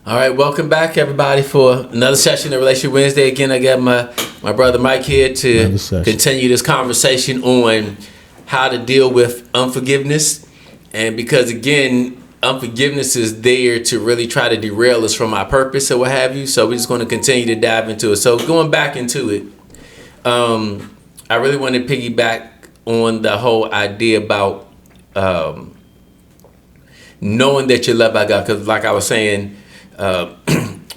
All right, welcome back, everybody, for another session of Relationship Wednesday. Again, I got my brother Mike here to continue this conversation on how to deal with unforgiveness. And because, again, unforgiveness is there to really try to derail us from our purpose or what have you. So we're just going to continue to dive into it. So going back into it, I really want to piggyback on the whole idea about knowing that you're loved by God. Because like I was saying, on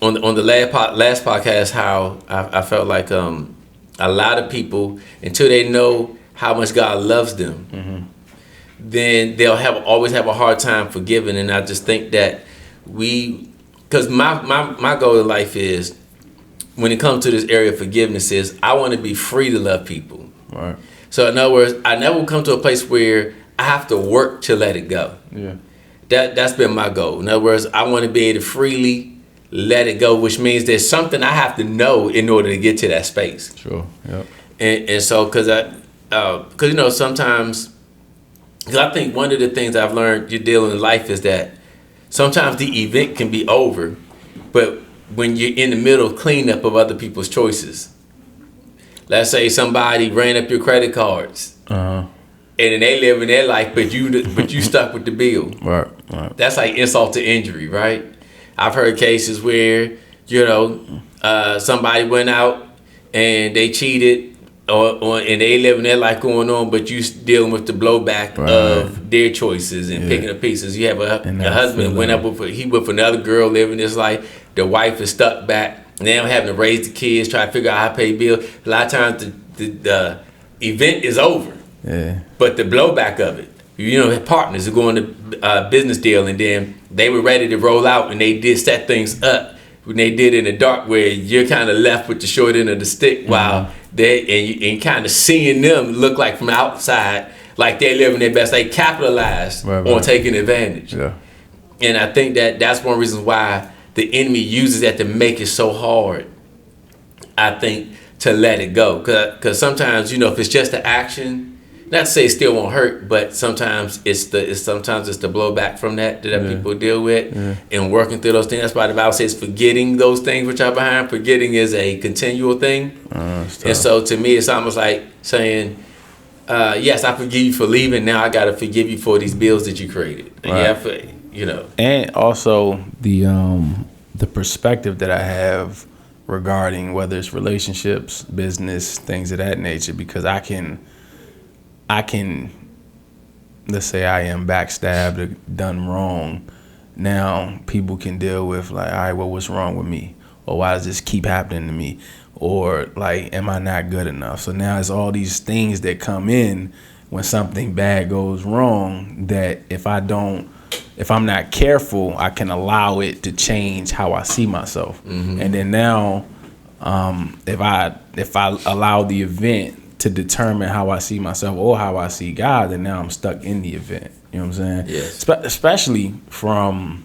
the last podcast, how I felt like a lot of people, until they know how much God loves them, then they'll always have a hard time forgiving. And I just think that because my goal in life is, when it comes to this area of forgiveness, is I want to be free to love people. Right. So in other words, I never come to a place where I have to work to let it go. Yeah. That's been my goal. In other words, I want to be able to freely let it go, which means there's something I have to know in order to get to that space. Sure. Yep. And so, because sometimes, because I think one of the things I've learned you deal in life is that sometimes the event can be over, but when you're in the middle of cleanup of other people's choices, let's say somebody ran up your credit cards. And then they live in their life, but you stuck with the bill. Right. That's like insult to injury, right? I've heard cases where, somebody went out and they cheated and they living their life going on, but you dealing with the blowback of their choices and picking up pieces. You have a husband went up with another girl living his life. The wife is stuck back. Now having to raise the kids, try to figure out how to pay bills. A lot of times the event is over. Yeah. But the blowback of it, partners are going to business deal, and then they were ready to roll out, and they did set things up when they did in the dark, where you're kind of left with the short end of the stick, while and kind of seeing them look like from outside, like they're living their best. They capitalized on taking advantage. Yeah. And I think that's one reason why the enemy uses that to make it so hard, I think, to let it go. Because sometimes, if it's just the action, not to say it still won't hurt, but sometimes it's the blowback from that people deal with, and working through those things. That's why the Bible says forgetting those things which are behind. Forgetting is a continual thing. And so to me, it's almost like saying, yes, I forgive you for leaving. Now I got to forgive you for these bills that you created. Right. And also the perspective that I have regarding whether it's relationships, business, things of that nature, because I can, let's say I am backstabbed or done wrong. Now people can deal with like, all right, well, what's wrong with me? Or why does this keep happening to me? Or like, am I not good enough? So now it's all these things that come in when something bad goes wrong, that if I'm not careful, I can allow it to change how I see myself. And then now, if I allow the event to determine how I see myself or how I see God, then now I'm stuck in the event. You know what I'm saying? Yes. Especially from,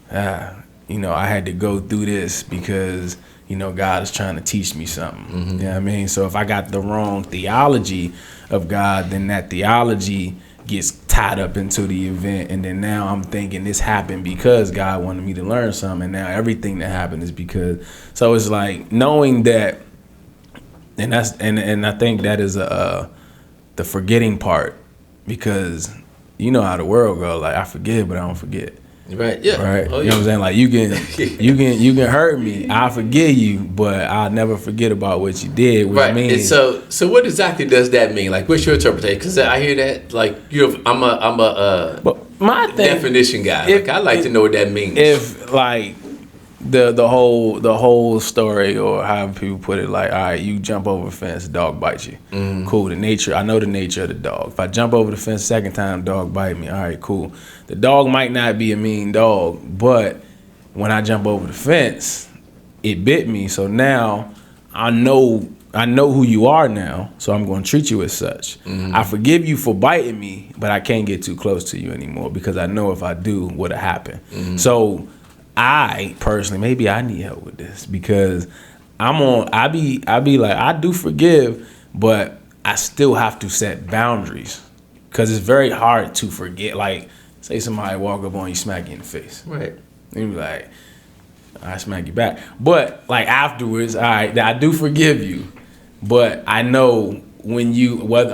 I had to go through this because, God is trying to teach me something. You know what I mean? So if I got the wrong theology of God, then that theology gets tied up into the event, and then now I'm thinking this happened because God wanted me to learn something, and now everything that happened is because. So it's like knowing that. And I think that is the forgetting part, because you know how the world goes. Like, I forgive, but I don't forget. Right. Yeah. Right. You know what I'm saying? Like, you can hurt me. I forgive you, but I'll never forget about what you did. Which means. And so what exactly does that mean? Like, what's your interpretation? Because I hear that, like, I'm a my thing, definition guy. I like to know what that means. If like. The whole story, or however people put it, like, all right, you jump over a fence, dog bites you. Cool. I know the nature of the dog. If I jump over the fence second time, dog bite me. All right, cool. The dog might not be a mean dog, but when I jump over the fence, it bit me. So now I know who you are now, so I'm going to treat you as such. I forgive you for biting me, but I can't get too close to you anymore, because I know if I do, what'll happen. So I personally, maybe I need help with this, because I be like, I do forgive, but I still have to set boundaries, because it's very hard to forget. Like, say somebody walk up on you, smack you in the face. Right. And you be like, I smack you back. But like afterwards, all right, I do forgive you. But I know when you when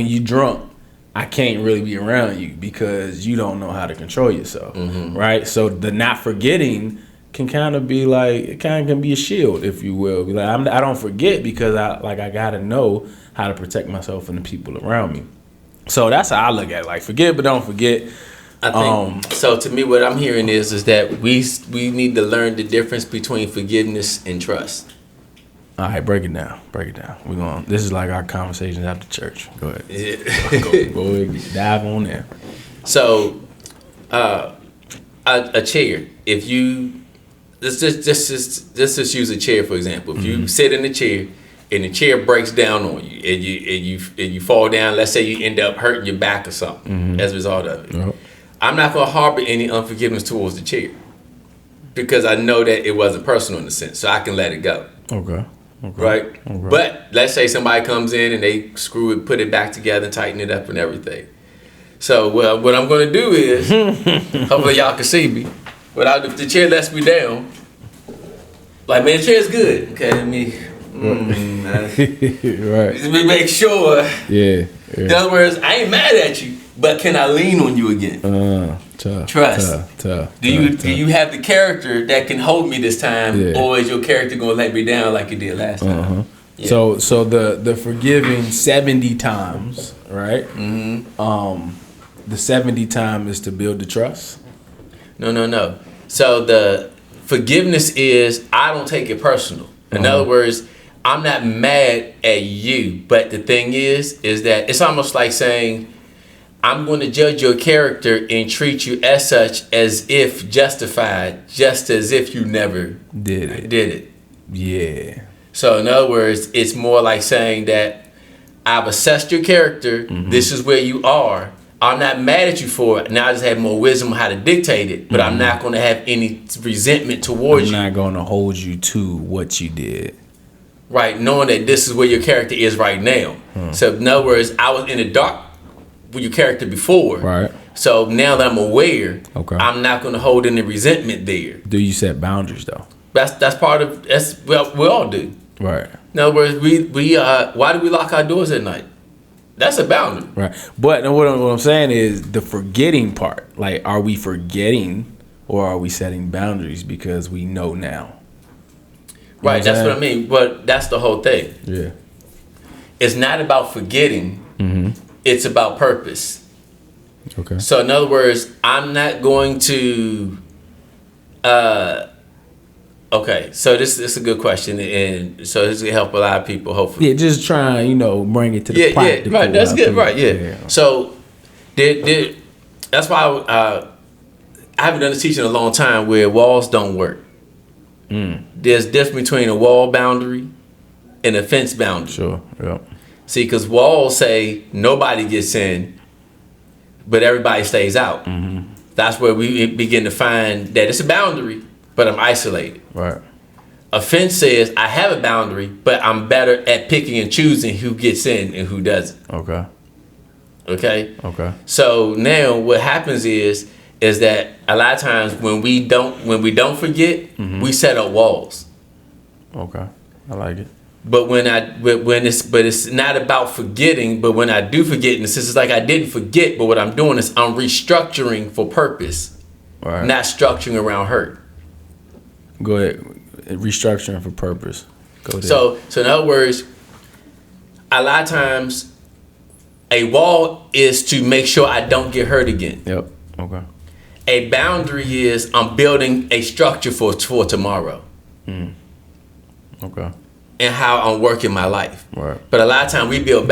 you drunk, I can't really be around you because you don't know how to control yourself, right? So the not forgetting can kind of be like, it kind of can be a shield, if you will. Be like, I don't forget because I gotta know how to protect myself and the people around me. So that's how I look at it. Like, forget but don't forget. I think so. To me, what I'm hearing is that we need to learn the difference between forgiveness and trust. All right, break it down. We're going. This is like our conversations after church. Go ahead. Yeah. Go ahead. Dive on there. So, a chair. If you let's just use a chair for example. If you sit in the chair and the chair breaks down on you and you fall down, let's say you end up hurting your back or something as a result of it. Yep. I'm not gonna harbor any unforgiveness towards the chair because I know that it wasn't personal in a sense, so I can let it go. Okay. Right? Okay. But let's say somebody comes in and they screw it, put it back together, tighten it up and everything. So, well, what I'm going to do is, hopefully y'all can see me, but if the chair lets me down, like, man, the chair's good. Okay, let me make sure. Yeah. In other words, I ain't mad at you, but can I lean on you again? Trust. Tough. Do you have the character that can hold me this time, or is your character gonna let me down like you did last time? Yeah. So the forgiving 70 times, right? The 70 time is to build the trust. No. So the forgiveness is I don't take it personal. In other words, I'm not mad at you, but the thing is that it's almost like saying, I'm going to judge your character and treat you as such as if justified, just as if you never did it. Yeah. So in other words, it's more like saying that I've assessed your character. This is where you are. I'm not mad at you for it. Now I just have more wisdom on how to dictate it, but I'm not going to have any resentment towards you. I'm not going to hold you to what you did. Right, knowing that this is where your character is right now. So in other words, I was in the dark with your character before. Right. So now that I'm aware, okay, I'm not going to hold any resentment there. Do you set boundaries though? That's part of well, we all do. Right. In other words, we why do we lock our doors at night? That's a boundary. Right. But what I'm saying is the forgetting part. Like, are we forgetting or are we setting boundaries because we know now? Right, that's what I mean. But that's the whole thing. Yeah. It's not about forgetting. It's about purpose. Okay. So in other words, I'm not going to okay, so this is a good question, and so this will help a lot of people, hopefully. Yeah, just try and, bring it to the practical. Yeah, right, that's good, right, yeah. So that's why I haven't done this teaching in a long time where walls don't work. There's a difference between a wall boundary and a fence boundary. Sure, yeah. See, because walls say nobody gets in, but everybody stays out. That's where we begin to find that it's a boundary, but I'm isolated. Right. A fence says I have a boundary, but I'm better at picking and choosing who gets in and who doesn't. Okay. So now what happens is that a lot of times when we don't forget, we set up walls. Okay, I like it. But it's not about forgetting. But when I do forget, and it's like I didn't forget, but what I'm doing is I'm restructuring for purpose, not structuring around hurt. Go ahead, restructuring for purpose. Go ahead. So in other words, a lot of times, a wall is to make sure I don't get hurt again. Yep. Okay. A boundary is I'm building a structure for tomorrow. Okay. And how I'm working my life. Right. But a lot of times we build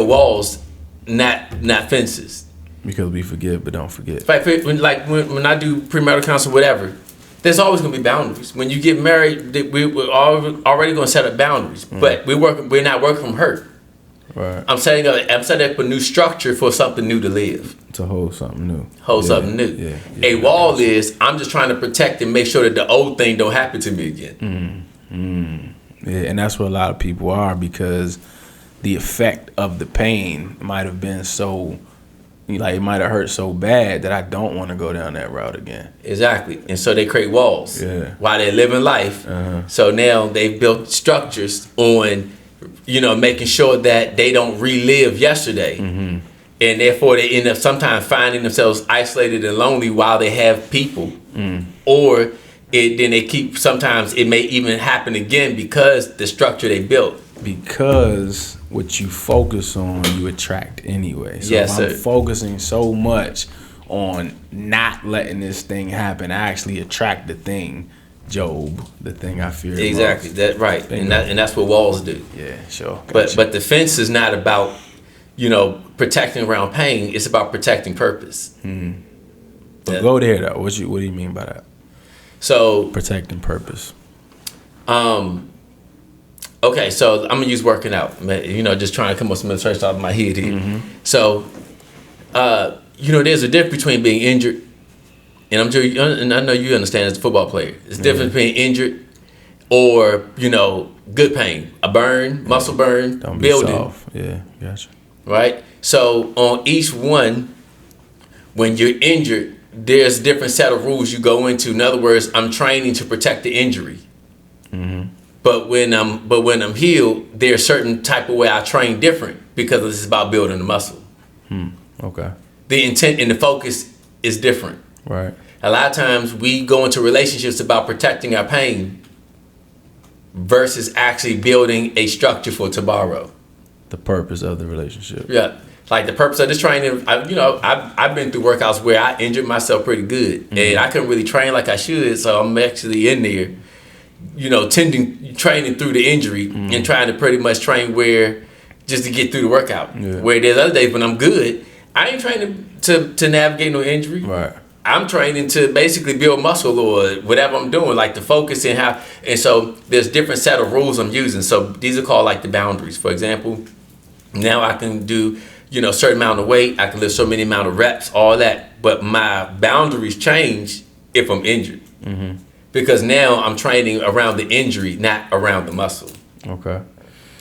walls, not fences. Because we forgive but don't forget. When I do premarital counseling, whatever, there's always going to be boundaries. When you get married, we're already going to set up boundaries. But we're not working from hurt. Right. I'm setting up a new structure for something new to live. To hold something new. Something new. Yeah. A wall is I'm just trying to protect and make sure that the old thing don't happen to me again. Yeah, and that's what a lot of people are, because the effect of the pain might have been so Like, it might have hurt so bad that I don't want to go down that route again. Exactly. And so they create walls while they're living life. So now they've built structures on, making sure that they don't relive yesterday. And therefore they end up sometimes finding themselves isolated and lonely while they have people. Or then they keep, sometimes it may even happen again because the structure they built. Because what you focus on, you attract anyway. So Yes, if I'm sir. focusing so much on not letting this thing happen, I actually attract the thing, Job, the thing I fear. Exactly. Most. That's right. And that's what walls do. Yeah, sure. But the fence is not about, protecting around pain. It's about protecting purpose. But go there though. What do you mean by that? So Protecting purpose. okay, so I'm gonna use working out. Just trying to come up with some illustration off of my head here. So, there's a difference between being injured, and I know you understand as a football player. There's a difference between injured or good pain, a burn, muscle burn, Don't be building. soft. Yeah, gotcha. Right? So on each one, when you're injured, there's a different set of rules you go into. In other words, I'm training to protect the injury. But when I'm healed, there's a certain type of way I train different because it's about building the muscle. Okay. The intent and the focus is different. Right. A lot of times we go into relationships about protecting our pain versus actually building a structure for tomorrow. The purpose of the relationship. Yeah. Like the purpose of this training, I've been through workouts where I injured myself pretty good, and I couldn't really train like I should. So I'm actually in there, training through the injury and trying to pretty much train just to get through the workout. Yeah. Where there's other days when I'm good, I ain't training to navigate no injury. Right. I'm training to basically build muscle or whatever I'm doing, like the focus and so there's different set of rules I'm using. So these are called like the boundaries. For example, now I can do, a certain amount of weight, I can lift so many amount of reps, all that. But my boundaries change if I'm injured. Because now I'm training around the injury, not around the muscle. Okay.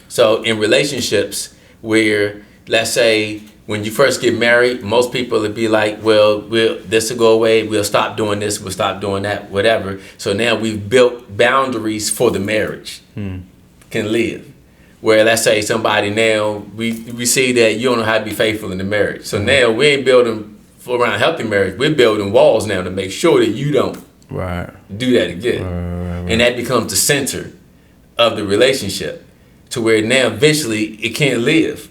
So in relationships where, let's say, when you first get married, most people would be like, well, this will go away. We'll stop doing this. We'll stop doing that, whatever. So now we've built boundaries for the marriage can live. Where let's say somebody now, we see that you don't know how to be faithful in the marriage. So now we ain't building for around a healthy marriage. We're building walls now to make sure that you don't do that again. Right. And that becomes the center of the relationship to where now eventually it can't live.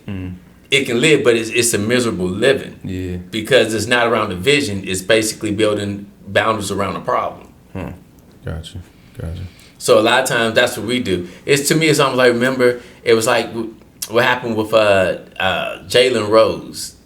It can live, but it's a miserable living. Yeah. Because it's not around the vision. It's basically building boundaries around a problem. Gotcha. So a lot of times that's what we do. To me, it's almost like, remember, it was like what happened with Jalen Rose,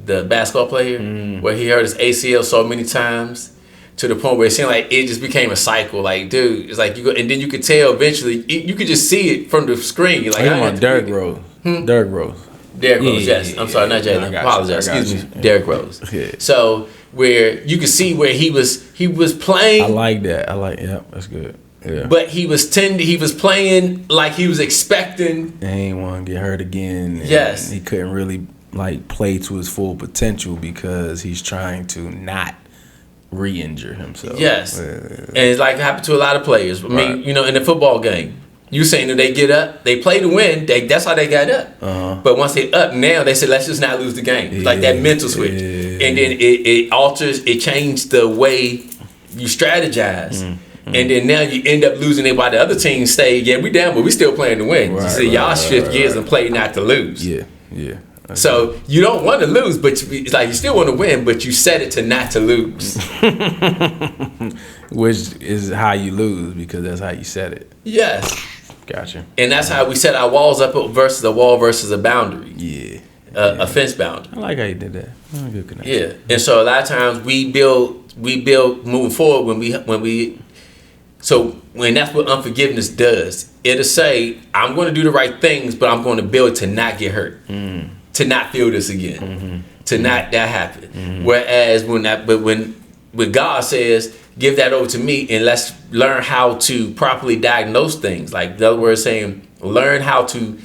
the basketball player, where he hurt his ACL so many times to the point where it seemed like it just became a cycle. Like, dude, it's like you go, and then you could tell eventually, you could just see it from the screen. You're like, I'm on Derrick Rose. Derrick Rose. Derrick Rose, yes. I'm sorry, not Jalen. Apologize. Excuse me. Derrick Rose. Yeah. So where you could see where he was playing. I like that. That's good. Yeah. But he was playing like he was expecting. And he didn't want to get hurt again. Yes. He couldn't really play to his full potential because he's trying to not re-injure himself. Yes. And it's like it happened to a lot of players. I mean, in the football game. You saying that they get up, they play to win. That's how they got up. But once they up now, they said, let's just not lose the game. It's like that mental switch. And then it changed the way you strategize. And then now you end up losing it while the other team stay, we down, but we still playing to win. Y'all shift gears and play not to lose. Yeah. So you don't want to lose, but it's like you still want to win, but you set it to not to lose. Which is how you lose because that's how you set it. Yes. Gotcha. And that's how we set our walls up versus a wall versus a boundary. Yeah. A fence boundary. I like how you did that. Good connection. Yeah. And so a lot of times we build moving forward when that's what unforgiveness does. It'll say, I'm going to do the right things, but I'm going to build to not get hurt, to not feel this again, to not that happen. Whereas when God says, give that over to me and let's learn how to properly diagnose things. Like in other words, saying learn how to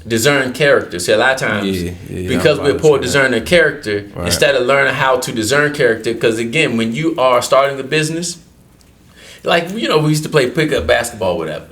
discern character. See, a lot of times, because we're poor discerning character, instead of learning how to discern character, because again, when you are starting a business, like, we used to play pickup basketball, whatever,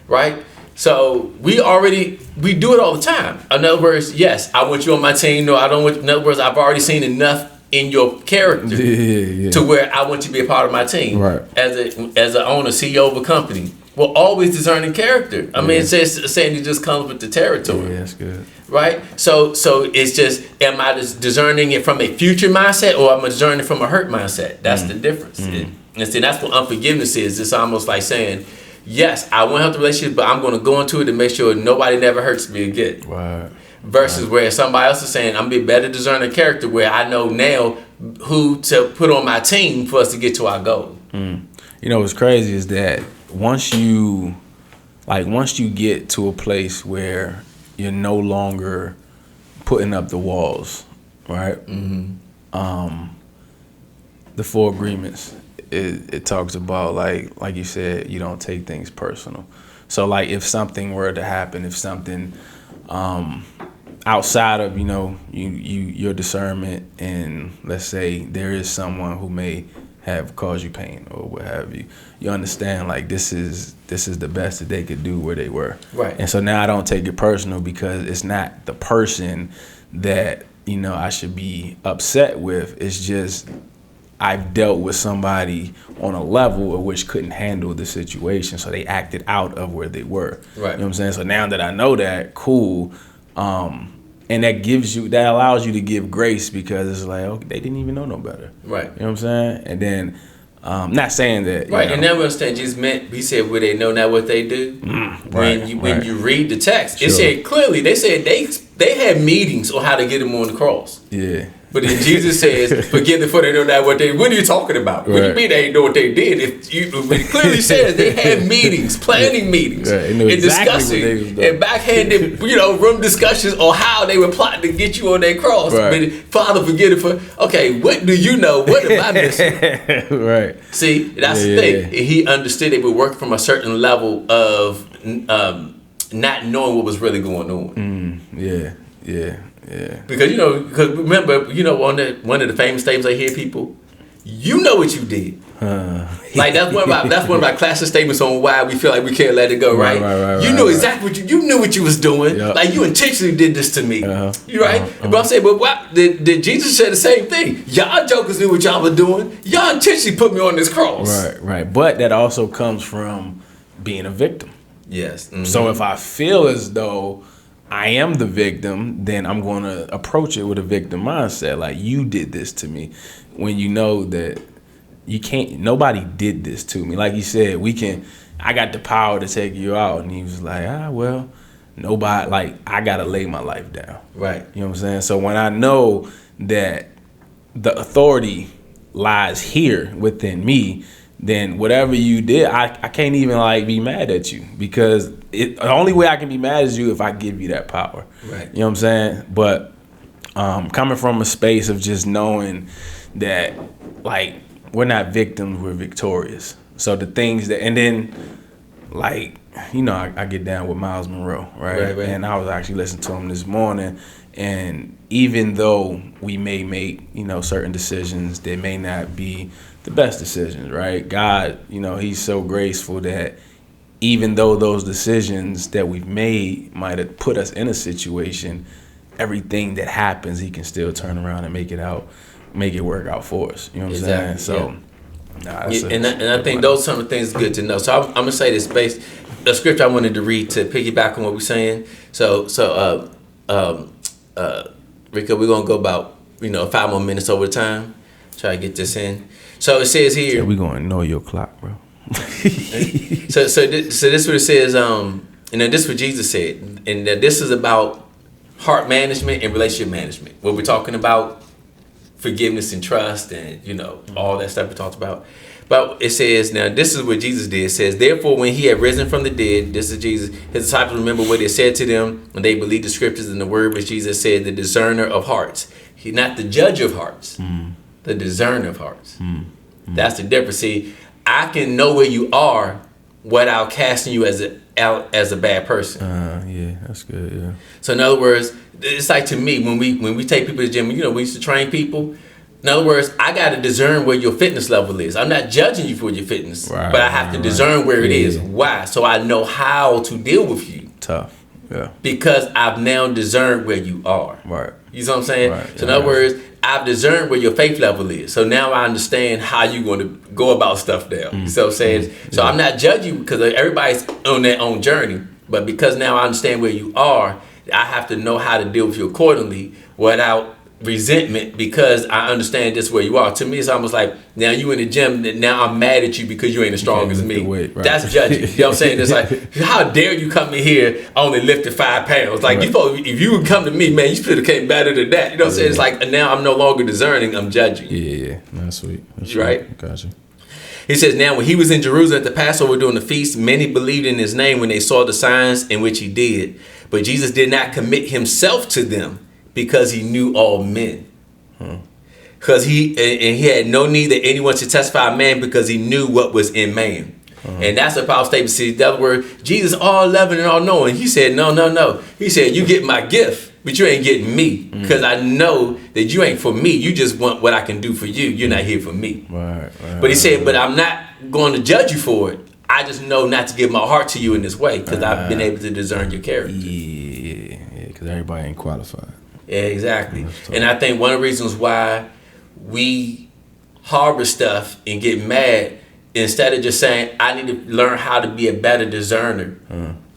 right? So we do it all the time. In other words, yes, I want you on my team. No, I don't want. In other words, I've already seen enough in your character to where I want you to be a part of my team. Right. As an owner, CEO of a company, we're always discerning character. I mean, it's just saying it just comes with the territory. Yeah, that's good. Right. So it's just, am I just discerning it from a future mindset, or am I discerning it from a hurt mindset? That's the difference. And see, that's what unforgiveness is. It's almost like saying, yes, I want to help the relationship, but I'm going to go into it to make sure nobody never hurts me again. Right. Versus where somebody else is saying, I'm be better discerning character, where I know now who to put on my team for us to get to our goal. What's crazy is that once you get to a place where you're no longer putting up the walls, right? The 4 agreements, it talks about, like you said, you don't take things personal. So like, if something were to happen, if something outside of your discernment, and let's say there is someone who may have caused you pain or what have you, you understand, like, this is the best that they could do where they were. Right. And so now I don't take it personal, because it's not the person that I should be upset with. It's just I've dealt with somebody on a level of which couldn't handle the situation, so they acted out of where they were. Right. You know what I'm saying? So now that I know that, cool. And that allows you to give grace, because it's like, okay, they didn't even know no better. Right. You know what I'm saying? And then, not saying that. Right. And then we understand Jesus meant, he said, where they know not what they do. When you read the text, it said clearly, they said they had meetings on how to get him on the cross. Yeah. But then Jesus says, forgive them for they know not what they. What are you talking about? What do you mean they ain't know what they did? It clearly says they had meetings, planning meetings, and discussing, and backhanded, room discussions on how they were plotting to get you on their cross. Right. But Father, forgive them for. Okay, what do you know? What am I missing? Right. See, that's the thing. He understood they were working from a certain level of not knowing what was really going on. Yeah. Because remember, one of the famous statements I hear people, you know what you did. Like that's one of our classic statements on why we feel like we can't let it go. Right? You know exactly what you knew what you was doing. Yep. Like you intentionally did this to me. You right? But I'm saying, but why did Jesus say the same thing? Y'all jokers knew what y'all were doing. Y'all intentionally put me on this cross. Right. But that also comes from being a victim. Yes. So if I feel as though I am the victim, then I'm going to approach it with a victim mindset. Like, you did this to me, when you know that you can't, nobody did this to me. Like you said, I got the power to take you out. And he was like, well, nobody, like, I got to lay my life down. Right. You know what I'm saying? So when I know that the authority lies here within me, then whatever you did, I can't even be mad at you, because the only way I can be mad is you if I give you that power. Right. You know what I'm saying? But coming from a space of just knowing that, we're not victims, we're victorious. So the things that, and then I get down with Miles Monroe, right? And I was actually listening to him this morning, and even though we may make, certain decisions that may not be the best decisions, right? God, he's so graceful that even though those decisions that we've made might have put us in a situation, everything that happens, he can still turn around and make it work out for us. You know what I'm saying? So, and I think those some of the things are good to know. So I'm gonna say this based the scripture I wanted to read to piggyback on what we're saying. So Rico, we're gonna go about 5 more minutes over time. Try to get this in. So it says here. We're going to know your clock, bro. so this is what it says. This is what Jesus said, and that this is about heart management and relationship management. What we're talking about, forgiveness and trust, and all that stuff we talked about. But it says, now this is what Jesus did. It says, therefore, when he had risen from the dead, this is Jesus, his disciples remember what he said to them, and they believed the scriptures and the word which Jesus said, the discerner of hearts. He's not the judge of hearts. The discerner of hearts. That's the difference. See, I can know where you are without casting you as out as a bad person. Yeah, that's good. Yeah. So in other words, it's like to me when we take people to the gym, we used to train people. In other words, I got to discern where your fitness level is. I'm not judging you for your fitness, but I have to discern where it is. Why? So I know how to deal with you. Tough. Yeah. Because I've now discerned where you are. Right. You know what I'm saying? Right. So in other words, I've discerned where your faith level is. So now I understand how you're going to go about stuff now. You know what I'm saying? So I'm not judging you because everybody's on their own journey. But because now I understand where you are, I have to know how to deal with you accordingly without resentment, because I understand just where you are. To me, it's almost like now you in the gym, now I'm mad at you because you ain't as strong as me. Weight, right. That's judging. You know what I'm saying? It's like, how dare you come in here only lifted 5 pounds? Like, if you would come to me, man, you should have came better than that. You know what I'm saying? It's like now I'm no longer discerning, I'm judging. Yeah. That's sweet. That's right. Sweet. Gotcha. He says, now when he was in Jerusalem at the Passover during the feast, many believed in his name when they saw the signs in which he did. But Jesus did not commit himself to them because he knew all men. Because he had no need that anyone should testify of man, because he knew what was in man. And that's a powerful statement. See, in other words, Jesus all loving and all knowing. He said, no. He said, you get my gift, but you ain't getting me, because I know that you ain't for me. You just want what I can do for you. You're not here for me. Right. But he said, but I'm not going to judge you for it. I just know not to give my heart to you in this way, because I've been able to discern your character. Yeah, because everybody ain't qualified. Yeah, exactly. And I think one of the reasons why we harbor stuff and get mad, instead of just saying, I need to learn how to be a better discerner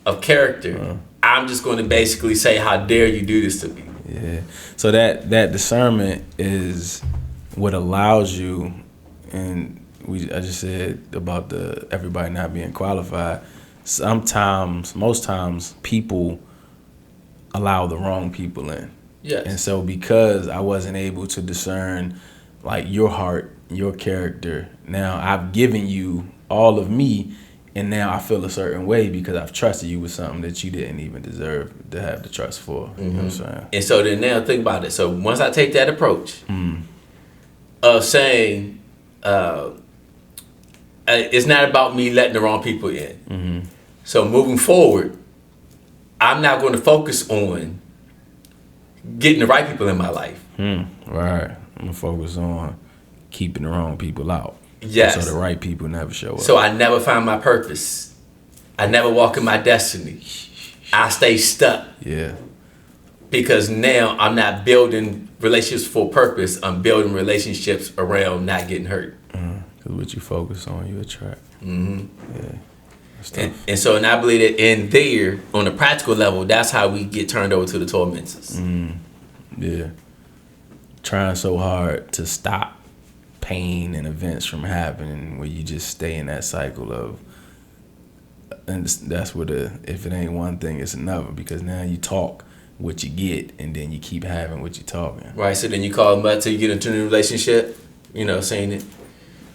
of character, I'm just going to basically say, how dare you do this to me? Yeah. So that discernment is what allows you, and I just said about everybody not being qualified. Most times, people allow the wrong people in. Yes. And so because I wasn't able to discern like your heart, your character, now I've given you all of me, and now I feel a certain way because I've trusted you with something that you didn't even deserve to have the trust for. You know what I'm saying? And so then now think about it. So once I take that approach of saying, it's not about me letting the wrong people in. So moving forward, I'm not going to focus on getting the right people in my life. Right. I'm going to focus on keeping the wrong people out. Yes. So the right people never show up. So I never find my purpose. I never walk in my destiny. I stay stuck. Yeah. Because now I'm not building relationships for purpose. I'm building relationships around not getting hurt. Because what you focus on, you attract. Yeah. And so, and I believe that in there, on a practical level, that's how we get turned over to the tormentors. Yeah. Trying so hard to stop pain and events from happening, where you just stay in that cycle of, and that's where if it ain't one thing, it's another, because now you talk what you get, and then you keep having what you're talking. Right, so then you call them up till you get into a new relationship, saying it,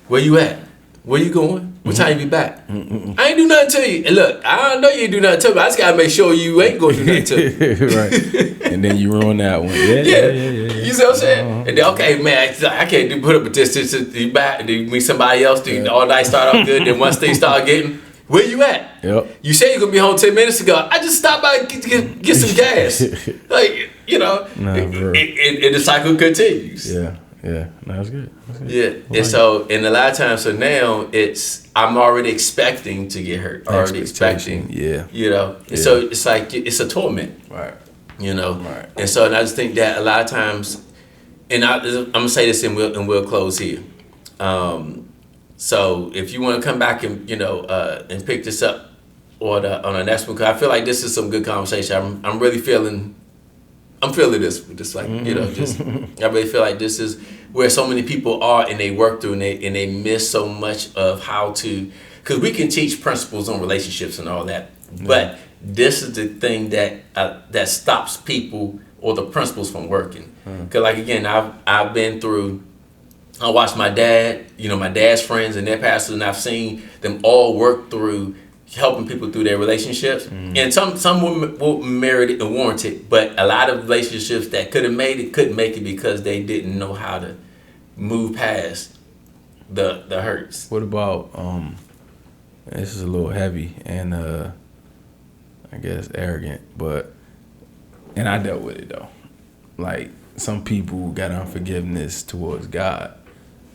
where you at? Where you going? What time you be back? I ain't do nothing to you. And look, I don't know you ain't do nothing to me. I just gotta make sure you ain't gonna do nothing to me. Right. And then you ruin that one. Yeah. You see what I'm saying? And then, okay, man, I can't put up with this. You back, then meet somebody else. All night start off good. Then once things start getting, where you at? Yep. You say you're gonna be home 10 minutes ago. I just stopped by and get some gas. And the cycle continues. Yeah. Yeah, that's good. Yeah, and so, and a lot of times, so now I'm already expecting to get hurt. Already expecting. Yeah. And so it's like, it's a torment. Right. Right. And so, and I just think that a lot of times, and I'm gonna say this, and we'll close here. So if you want to come back and and pick this up on the next one, because I feel like this is some good conversation. I'm really feeling. I'm feeling this, just like just I really feel like this is where so many people are, and they work through, and they miss so much of how to, because we can teach principles on relationships and all that, but this is the thing that stops people, or the principles, from working. Because like again, I've been through. I watched my dad, my dad's friends and their pastors, and I've seen them all work through helping people through their relationships. And some were merited and warranted, but a lot of relationships that could have made it couldn't make it because they didn't know how to move past the hurts. What about this is a little heavy, and I guess, arrogant, and I dealt with it though. Like, some people got unforgiveness towards God,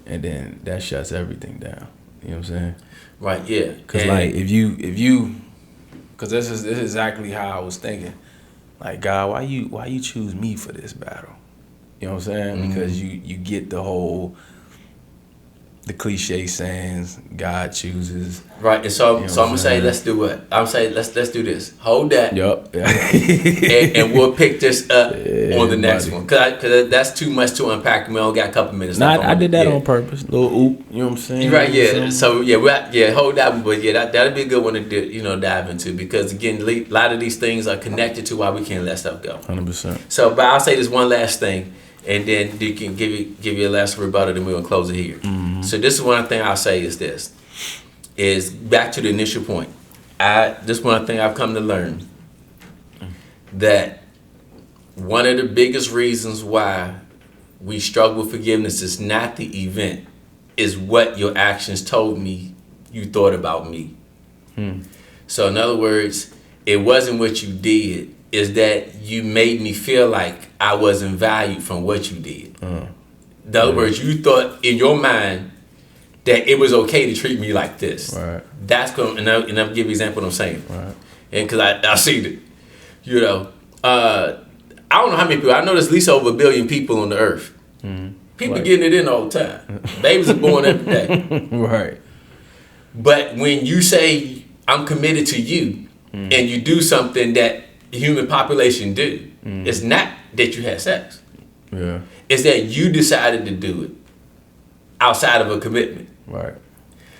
and then that shuts everything down. You know what I'm saying? Right. Yeah. Cause like if you, cause this is exactly how I was thinking. Like, God, why you choose me for this battle? You know what I'm saying? Because you get the cliche sayings, God chooses. Right, and so You know so I'm what gonna I'm say, saying? let's do what? I'm saying let's do this. Hold that, Yup. and we'll pick this up on the next buddy. one. Cause that's too much to unpack. We only got a couple minutes left. I did that Yeah. on purpose. Little oop, you know what I'm saying? You're right, yeah. Something. So hold that one, but yeah, that'd be a good one to dive into, because again, a lot of these things are connected to why we can't let stuff go. 100%. So, but I'll say this one last thing, and then you can give you a last rebuttal, then we're gonna close it here. So this is one thing I'll say is back to the initial point. This one thing I've come to learn, that one of the biggest reasons why we struggle with forgiveness is not the event, is what your actions told me you thought about me. So in other words, it wasn't what you did, is that you made me feel like I wasn't valued from what you did. In other words, you thought in your mind that it was okay to treat me like this. Right. That's going, and I'll give you an example of what I'm saying. Right. And because I see it, I don't know how many people. I know there's at least over 1 billion people on the earth. People Right. getting it in all the time. Babies are born every day. Right. But when you say I'm committed to you, and you do something that the human population do, it's not that you had sex. Yeah. It's that you decided to do it outside of a commitment. Right.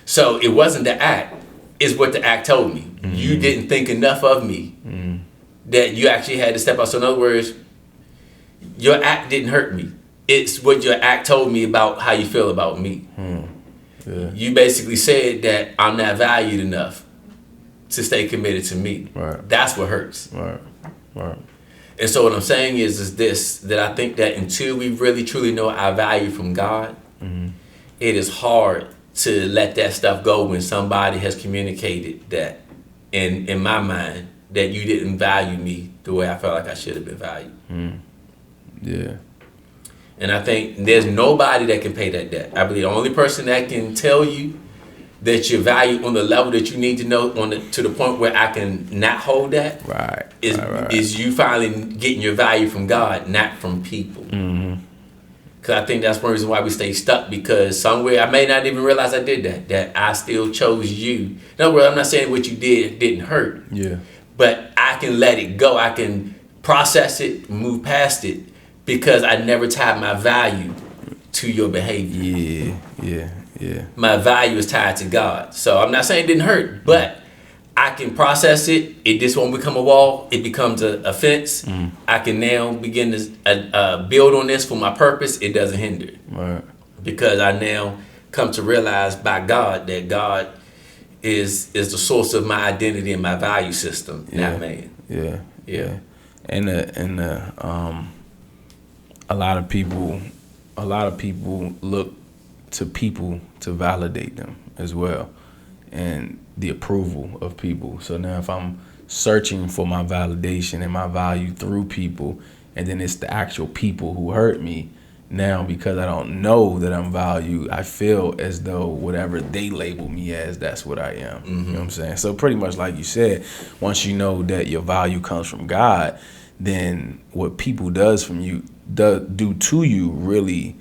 So it wasn't the act, it's what the act told me. You didn't think enough of me that you actually had to step out. So in other words, your act didn't hurt me. It's what your act told me about how you feel about me. Yeah. You basically said that I'm not valued enough to stay committed to me. Right. That's what hurts. Right. Right. And so what I'm saying is this, that I think that until we really truly know our value from God, it is hard to let that stuff go when somebody has communicated that in my mind that you didn't value me the way I felt like I should have been valued. Yeah. And I think there's nobody that can pay that debt. I believe the only person that can tell you that you're valued on the level that you need to know, to the point where I can not hold that, Right. is you finally getting your value from God, not from people. Because I think that's one reason why we stay stuck, because somewhere I may not even realize I did that I still chose you. In other words, I'm not saying what you did didn't hurt, Yeah. but I can let it go. I can process it, move past it, because I never tied my value to your behavior. Yeah. My value is tied to God. So I'm not saying it didn't hurt, but I can process it. It just won't become a wall. It becomes a fence. I can now begin to build on this for my purpose. It doesn't hinder it. Right. Because I now come to realize by God that God is the source of my identity and my value system, not man. Yeah. And a lot of people look to people to validate them as well, and the approval of people. So now if I'm searching for my validation and my value through people, and then it's the actual people who hurt me, now because I don't know that I'm valued, I feel as though whatever they label me as, that's what I am. You know what I'm saying? So pretty much like you said, once you know that your value comes from God, then what people do to you really,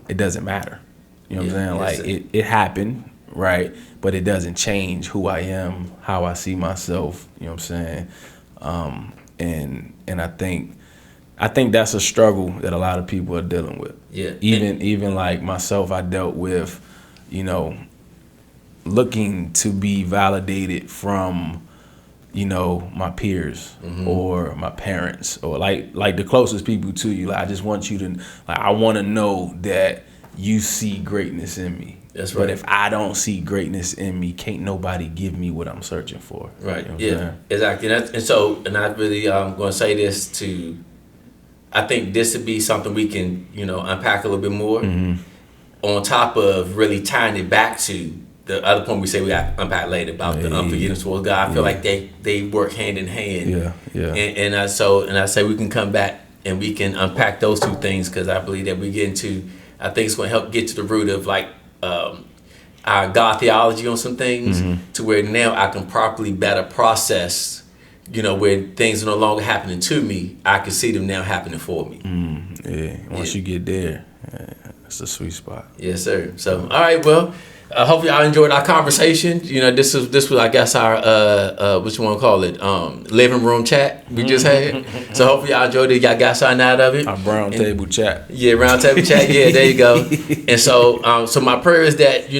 it doesn't matter. You know what I'm saying? Like it happened, right? But it doesn't change who I am, how I see myself. You know what I'm saying? And I think that's a struggle that a lot of people are dealing with. Yeah. Even like myself, I dealt with, looking to be validated from, my peers or my parents or like the closest people to you. Like, I just want you to, I want to know that you see greatness in me. That's right. But if I don't see greatness in me, can't nobody give me what I'm searching for. Right. You know what I'm Yeah. saying? Exactly. And I really going to say this to. I think this would be something we can unpack a little bit more. On top of really tying it back to the other point we say we got to unpack later about the unforgiveness towards God. I feel like they work hand in hand. And I say we can come back and we can unpack those two things, because I believe that we get into, I think it's going to help get to the root of like our God theology on some things, to where now I can properly better process, where things are no longer happening to me, I can see them now happening for me. Once you get there, it's a sweet spot. Yes, sir. So, all right, well, hopefully y'all enjoyed our conversation. This was I guess our what you want to call it, living room chat we just had. So hopefully y'all enjoyed it. Y'all got something out of it. Our round table chat. Yeah, round table chat. Yeah, there you go. And so so my prayer is that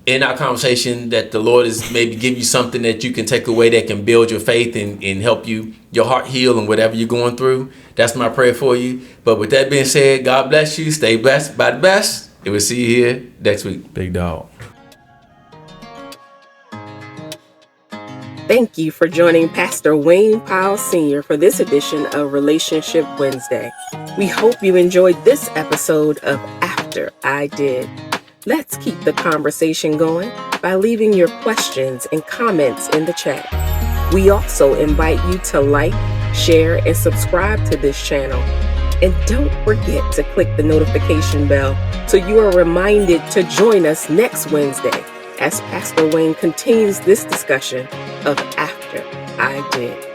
in our conversation that the Lord is maybe give you something that you can take away that can build your faith and help your heart heal and whatever you're going through. That's my prayer for you. But with that being said, God bless you. Stay blessed by the best. And we'll see you here next week. Big Dawg. Thank you for joining Pastor Wayne Powell Sr. for this edition of Relationship Wednesday. We hope you enjoyed this episode of After I Did. Let's keep the conversation going by leaving your questions and comments in the chat. We also invite you to like, share, and subscribe to this channel. And don't forget to click the notification bell so you are reminded to join us next Wednesday as Pastor Wayne continues this discussion of After I Did.